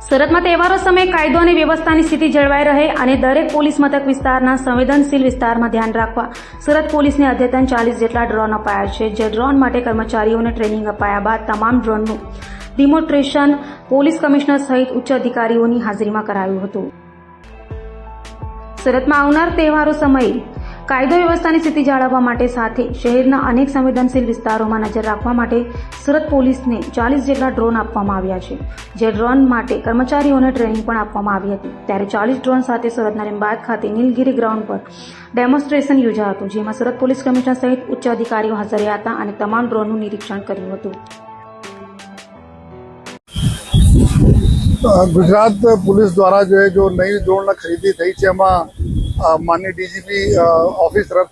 સુરતમાં તહેવારો સમયે કાયદો અને વ્યવસ્થાની સ્થિતિ જળવાઈ રહે અને દરેક પોલીસ મથક વિસ્તારના સંવેદનશીલ વિસ્તારમાં ધ્યાન રાખવા સુરત પોલીસને અદ્યતન 40 જેટલા ડ્રોન અપાયા છે, જે ડ્રોન માટે કર્મચારીઓને ટ્રેનિંગ અપાયા બાદ તમામ ડ્રોનનું ડિમોન્સ્ટ્રેશન પોલીસ કમિશનર સહિત ઉચ્ચ અધિકારીઓની હાજરીમાં કરાયું હતું. સુરતમાં આવનાર તહેવારો સમયે કાયદો વ્યવસ્થાની સ્થિતિ જાળવવા માટે સાથે શહેરના અનેક સંવેદનશીલ વિસ્તારોમાં નજર રાખવા માટે સુરત પોલીસને 40 જેટલા ડ્રોન આપવામાં આવ્યા છે, જે ડ્રોન માટે કર્મચારીઓને ટ્રેનિંગ પણ આપવામાં આવી હતી. ત્યારે 40 ડ્રોન સાથે સુરતના લીંબાયત ખાતે નીલગિરી ગ્રાઉન્ડ પર ડેમોન્સ્ટ્રેશન યોજાયું હતું, જેમાં સુરત પોલીસ કમિશનર સહિત ઉચ્ચ અધિકારીઓ હાજર રહ્યા હતા અને તમામ ડ્રોનનું નિરીક્ષણ કર્યું હતું. गुजरात पुलिस द्वारा जो नई ड्रोन खरीदी थी है माननीय डीजीपी ऑफिस तरफ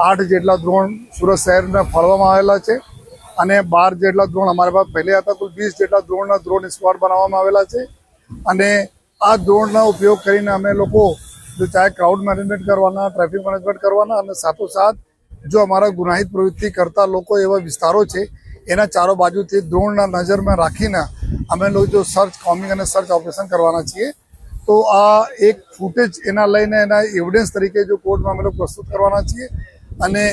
8 जेटला ड्रोन सूरत शहर में फाळवामां आवेला छे अने 12 जेटला ड्रोन हमारे पास पहले आता, कुल 20 जेटला ड्रोन स्क्वॉड बनाववामां आवेला छे अने आ ड्रोन उपयोग करीने अमे लोको जो चाहे क्राउड मैनेजमेंट करवाना, ट्रैफिक मैनेजमेंट करवाना અને સાથોસાથ जो हमारा गुनाहित प्रवृत्ति करता लोग एवं विस्तारों है एना चारों बाजू थी ड्रोन नजर में राखीने अमे लोग जो सर्च कॉमिंग और सर्च ऑपरेशन करवाना चाहिए. तो आ एक फूटेज एना लईने एना एविडेंस तरीके जो कोर्ट में अमे लोग प्रस्तुत करवाना चाहिए अने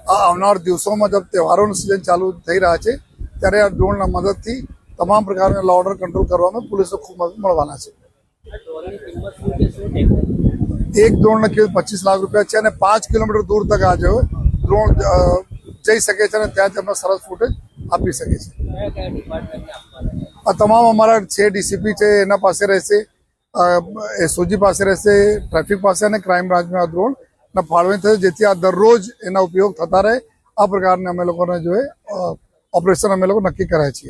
आ आवनार दिवसों में जब तहेवारों सीजन चालू थई रहा है त्यारे आ ड्रोन मदद थी तमाम प्रकार लॉ ऑर्डर कंट्रोल करवा में पुलिस खूब मदद मळवाना छे. एक ड्रोन की 25 लाख रुपया है अने 5 किलोमीटर दूर तक आ जाए ड्रोन जई सके छे अने त्यां अमे सरस फूटेज आपी सके छे. आ तमाम अमारा 6 डीसीपी है एना पासे रहेशे, एसओजी पासे रहेशे, ट्रैफिक पासे अने क्राइम ब्रांच में आ ड्रोन ने फाळवणी थशे जेथी आ दररोज एना उपयोग थता रहे. आ प्रकार अमे लोकोने जो है ऑपरेशन अमे लोग नक्की कराय छीए.